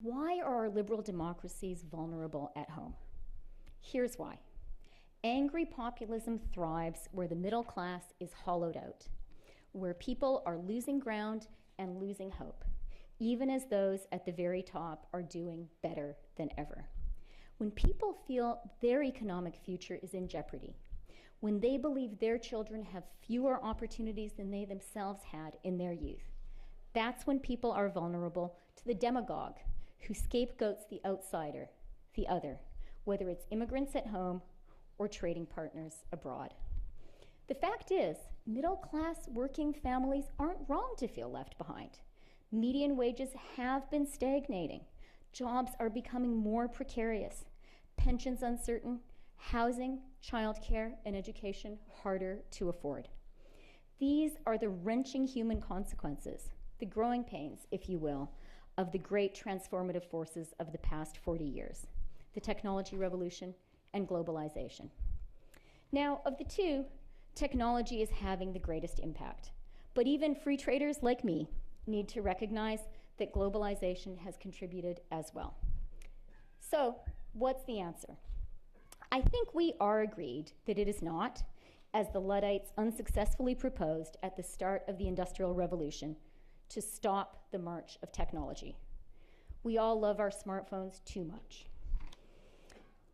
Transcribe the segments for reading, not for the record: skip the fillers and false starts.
Why are our liberal democracies vulnerable at home? Here's why. Angry populism thrives where the middle class is hollowed out, where people are losing ground and losing hope, even as those at the very top are doing better than ever. When people feel their economic future is in jeopardy, when they believe their children have fewer opportunities than they themselves had in their youth, that's when people are vulnerable to the demagogue who scapegoats the outsider, the other, whether it's immigrants at home or trading partners abroad. The fact is, middle-class working families aren't wrong to feel left behind. Median wages have been stagnating. Jobs are becoming more precarious. Pensions uncertain, housing, childcare, and education harder to afford. These are the wrenching human consequences, the growing pains, if you will, of the great transformative forces of the past 40 years, the technology revolution and globalization. Now, of the two, technology is having the greatest impact. But even free traders like me need to recognize that globalization has contributed as well. So, what's the answer? I think we are agreed that it is not, as the Luddites unsuccessfully proposed at the start of the Industrial Revolution, to stop the march of technology. We all love our smartphones too much.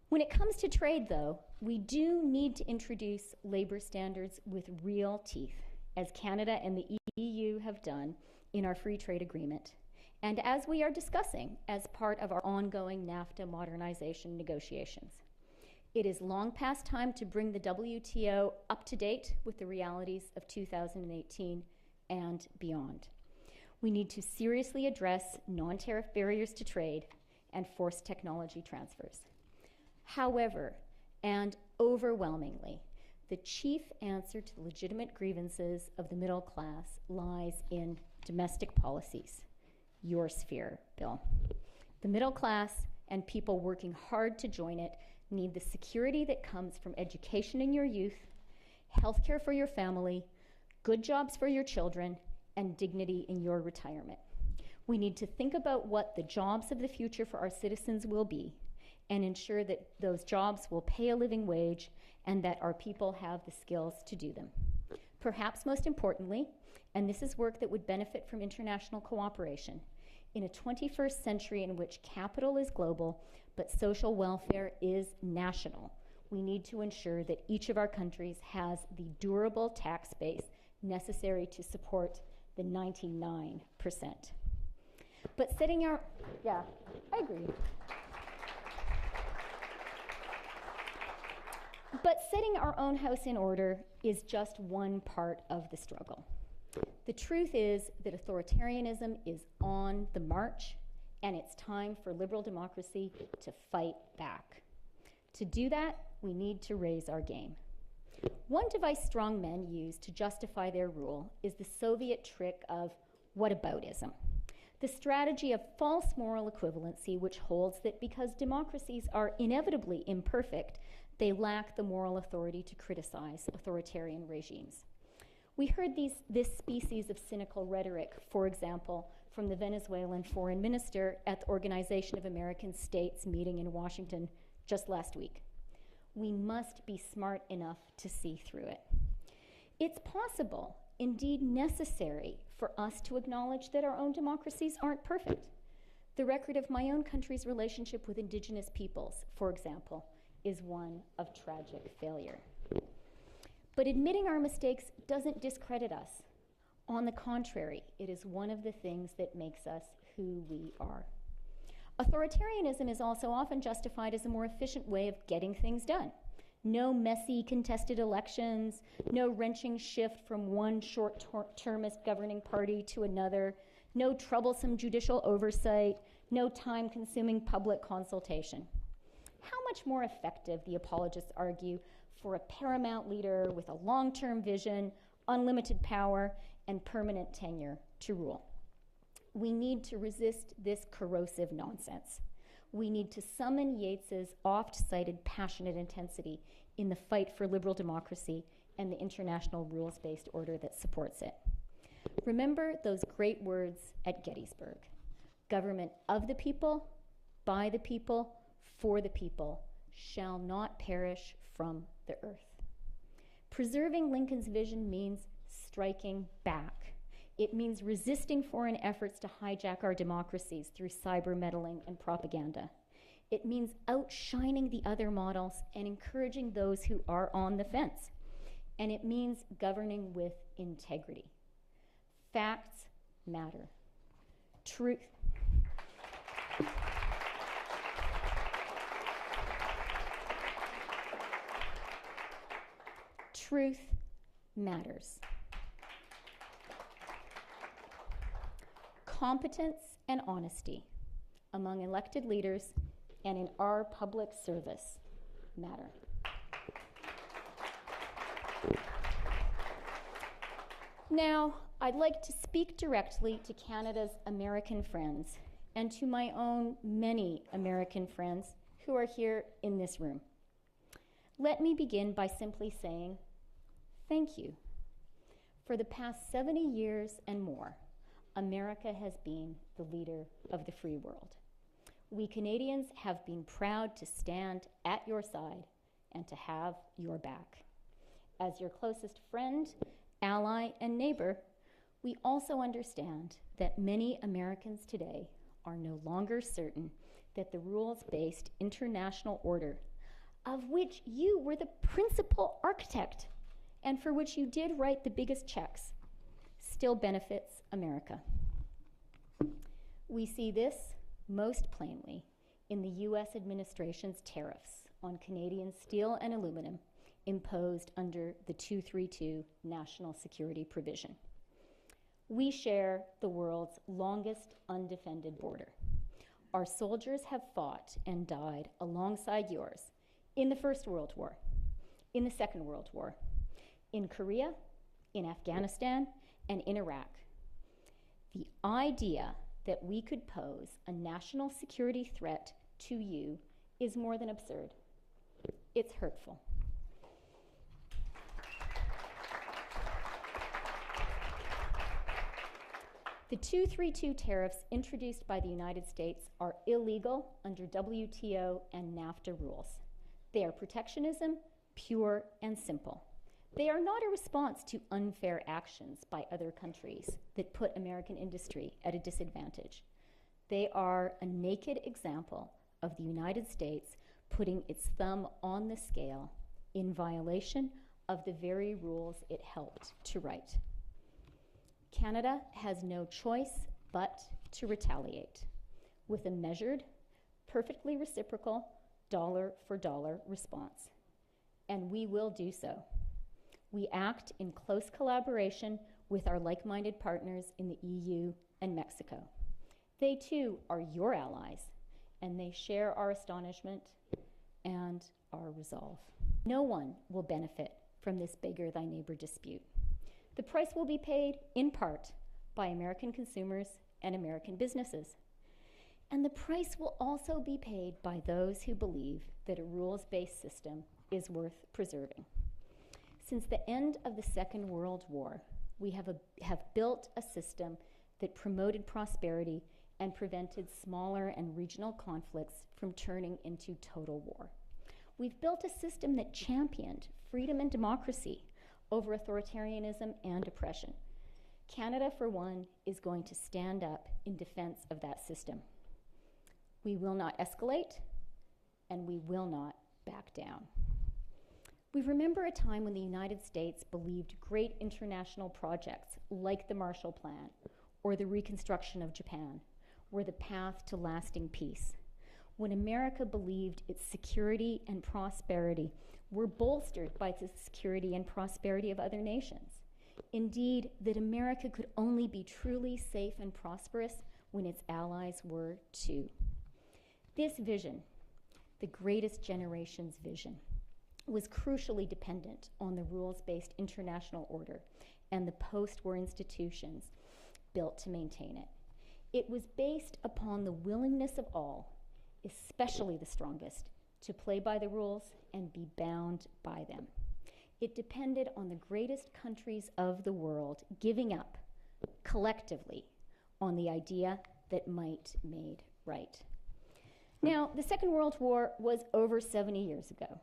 When it comes to trade, though, we do need to introduce labor standards with real teeth, as Canada and the EU have done in our free trade agreement, and as we are discussing as part of our ongoing NAFTA modernization negotiations. It is long past time to bring the WTO up to date with the realities of 2018 and beyond. We need to seriously address non-tariff barriers to trade and forced technology transfers. However, and overwhelmingly, the chief answer to the legitimate grievances of the middle class lies in domestic policies, your sphere, Bill. The middle class and people working hard to join it need the security that comes from education in your youth, healthcare for your family, good jobs for your children, and dignity in your retirement. We need to think about what the jobs of the future for our citizens will be and ensure that those jobs will pay a living wage and that our people have the skills to do them. Perhaps most importantly, and this is work that would benefit from international cooperation, in a 21st century in which capital is global but social welfare is national, we need to ensure that each of our countries has the durable tax base necessary to support the 99%. But setting our, yeah, I agree. But setting our own house in order is just one part of the struggle. The truth is that authoritarianism is on the march, and it's time for liberal democracy to fight back. To do that, we need to raise our game. One device strong men use to justify their rule is the Soviet trick of whataboutism, the strategy of false moral equivalency, which holds that because democracies are inevitably imperfect, they lack the moral authority to criticize authoritarian regimes. We heard this species of cynical rhetoric, for example, from the Venezuelan foreign minister at the Organization of American States meeting in Washington just last week. We must be smart enough to see through it. It's possible, indeed necessary, for us to acknowledge that our own democracies aren't perfect. The record of my own country's relationship with Indigenous peoples, for example, is one of tragic failure. But admitting our mistakes doesn't discredit us. On the contrary, it is one of the things that makes us who we are. Authoritarianism is also often justified as a more efficient way of getting things done. No messy contested elections, no wrenching shift from one short-termist governing party to another, no troublesome judicial oversight, no time-consuming public consultation. How much more effective, the apologists argue, for a paramount leader with a long-term vision, unlimited power, and permanent tenure to rule. We need to resist this corrosive nonsense. We need to summon Yeats's oft-cited passionate intensity in the fight for liberal democracy and the international rules-based order that supports it. Remember those great words at Gettysburg. government of the people, by the people, for the people, shall not perish from the earth. Preserving Lincoln's vision means striking back. It means resisting foreign efforts to hijack our democracies through cyber meddling and propaganda. It means outshining the other models and encouraging those who are on the fence. And it means governing with integrity. Facts matter. Truth matters. Competence and honesty among elected leaders and in our public service matter. Now, I'd like to speak directly to Canada's American friends and to my own many American friends who are here in this room. Let me begin by simply saying thank you. For the past 70 years and more, America has been the leader of the free world. We Canadians have been proud to stand at your side and to have your back. As your closest friend, ally, and neighbor, we also understand that many Americans today are no longer certain that the rules-based international order, of which you were the principal architect and for which you did write the biggest checks, still benefits America. We see this most plainly in the US administration's tariffs on Canadian steel and aluminum imposed under the 232 National Security Provision. We share the world's longest undefended border. Our soldiers have fought and died alongside yours in the First World War, in the Second World War, in Korea, in Afghanistan, and in Iraq. The idea that we could pose a national security threat to you is more than absurd. It's hurtful. The 232 tariffs introduced by the United States are illegal under WTO and NAFTA rules. They are protectionism, pure and simple. They are not a response to unfair actions by other countries that put American industry at a disadvantage. They are a naked example of the United States putting its thumb on the scale in violation of the very rules it helped to write. Canada has no choice but to retaliate with a measured, perfectly reciprocal, dollar-for-dollar response. And we will do so. We act in close collaboration with our like-minded partners in the EU and Mexico. They too are your allies, and they share our astonishment and our resolve. No one will benefit from this beggar-thy-neighbor dispute. The price will be paid, in part, by American consumers and American businesses. And the price will also be paid by those who believe that a rules-based system is worth preserving. Since the end of the Second World War, we have built a system that promoted prosperity and prevented smaller and regional conflicts from turning into total war. We've built a system that championed freedom and democracy over authoritarianism and oppression. Canada, for one, is going to stand up in defense of that system. We will not escalate, and we will not back down. We remember a time when the United States believed great international projects like the Marshall Plan or the reconstruction of Japan were the path to lasting peace, when America believed its security and prosperity were bolstered by the security and prosperity of other nations. Indeed, that America could only be truly safe and prosperous when its allies were too. This vision, the greatest generation's vision, was crucially dependent on the rules-based international order and the post-war institutions built to maintain it. It was based upon the willingness of all, especially the strongest, to play by the rules and be bound by them. It depended on the greatest countries of the world giving up collectively on the idea that might made right. Now, the Second World War was over 70 years ago.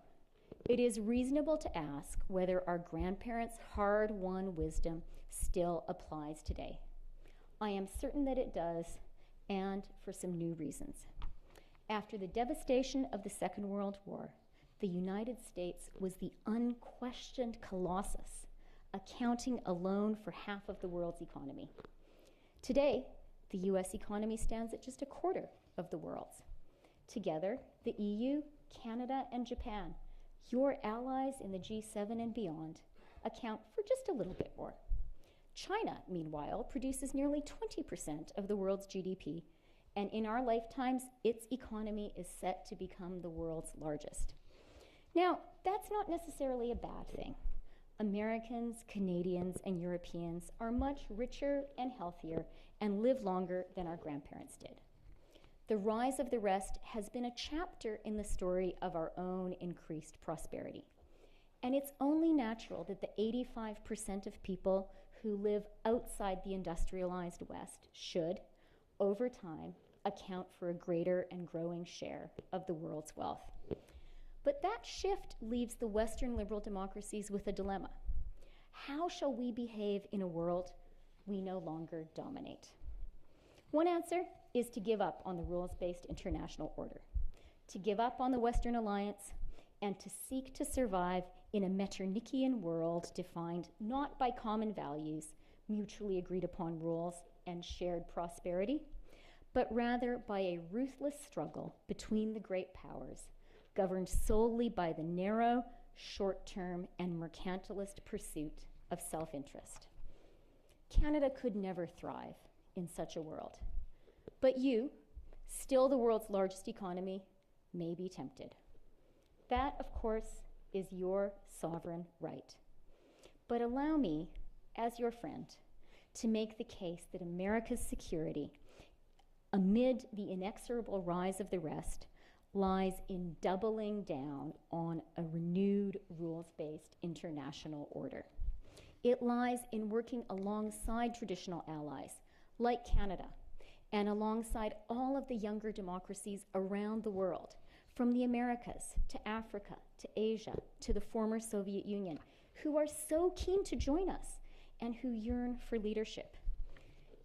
It is reasonable to ask whether our grandparents' hard-won wisdom still applies today. I am certain that it does, and for some new reasons. After the devastation of the Second World War, the United States was the unquestioned colossus, accounting alone for half of the world's economy. Today, the US economy stands at just a quarter of the world's. Together, the EU, Canada, and Japan, your allies in the G7 and beyond, account for just a little bit more. China, meanwhile, produces nearly 20% of the world's GDP, and in our lifetimes, its economy is set to become the world's largest. Now, that's not necessarily a bad thing. Americans, Canadians, and Europeans are much richer and healthier and live longer than our grandparents did. The rise of the rest has been a chapter in the story of our own increased prosperity. And it's only natural that the 85% of people who live outside the industrialized West should, over time, account for a greater and growing share of the world's wealth. But that shift leaves the Western liberal democracies with a dilemma. How shall we behave in a world we no longer dominate? One answer is to give up on the rules-based international order, to give up on the Western alliance, and to seek to survive in a Metternichian world defined not by common values, mutually agreed upon rules, and shared prosperity, but rather by a ruthless struggle between the great powers, governed solely by the narrow, short-term, and mercantilist pursuit of self-interest. Canada could never thrive in such a world. But you, still the world's largest economy, may be tempted. That, of course, is your sovereign right. But allow me, as your friend, to make the case that America's security, amid the inexorable rise of the rest, lies in doubling down on a renewed rules-based international order. It lies in working alongside traditional allies, like Canada, and alongside all of the younger democracies around the world, from the Americas to Africa to Asia to the former Soviet Union, who are so keen to join us and who yearn for leadership.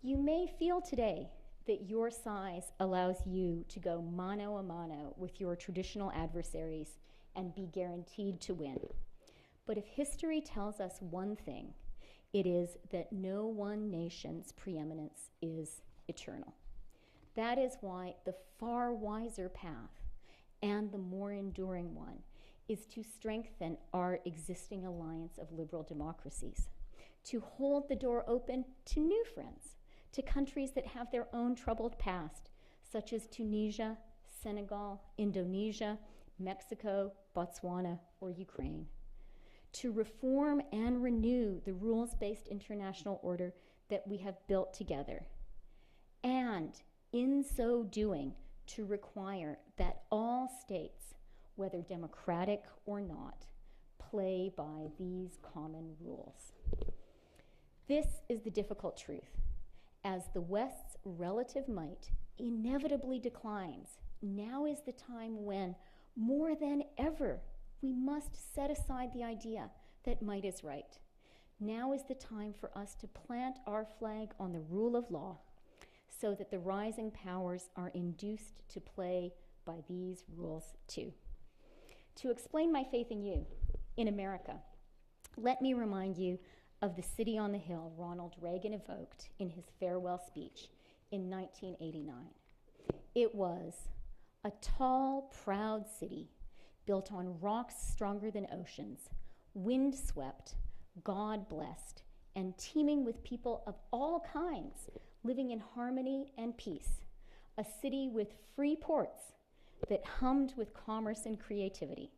You may feel today that your size allows you to go mano a mano with your traditional adversaries and be guaranteed to win. But if history tells us one thing, it is that no one nation's preeminence is eternal. That is why the far wiser path and the more enduring one is to strengthen our existing alliance of liberal democracies, to hold the door open to new friends, to countries that have their own troubled past, such as Tunisia, Senegal, Indonesia, Mexico, Botswana, or Ukraine, to reform and renew the rules-based international order that we have built together, and in so doing, to require that all states, whether democratic or not, play by these common rules. This is the difficult truth. As the West's relative might inevitably declines, now is the time when, more than ever, we must set aside the idea that might is right. Now is the time for us to plant our flag on the rule of law so that the rising powers are induced to play by these rules too. To explain my faith in you, in America, let me remind you of the city on the hill Ronald Reagan evoked in his farewell speech in 1989. It was a tall, proud city built on rocks stronger than oceans, wind-swept, God-blessed, and teeming with people of all kinds living in harmony and peace, a city with free ports that hummed with commerce and creativity.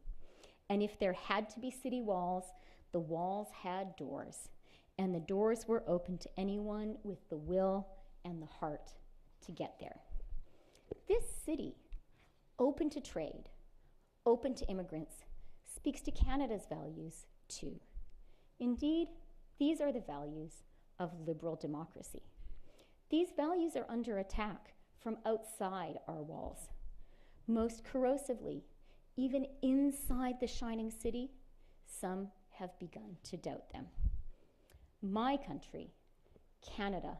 And if there had to be city walls, the walls had doors, and the doors were open to anyone with the will and the heart to get there. This city, open to trade, open to immigrants, speaks to Canada's values too. Indeed, these are the values of liberal democracy. These values are under attack from outside our walls. Most corrosively, even inside the shining city, some have begun to doubt them. My country, Canada,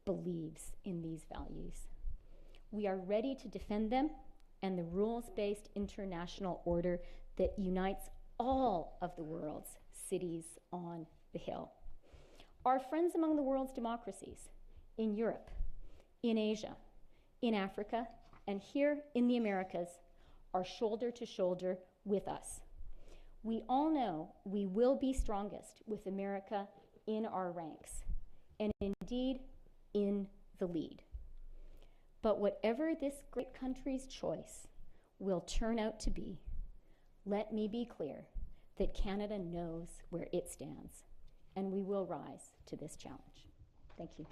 believes in these values. We are ready to defend them and the rules-based international order that unites all of the world's cities on the Hill. Our friends among the world's democracies, in Europe, in Asia, in Africa, and here in the Americas, are shoulder to shoulder with us. We all know we will be strongest with America in our ranks, and indeed in the lead. But whatever this great country's choice will turn out to be, let me be clear that Canada knows where it stands, and we will rise to this challenge. Thank you.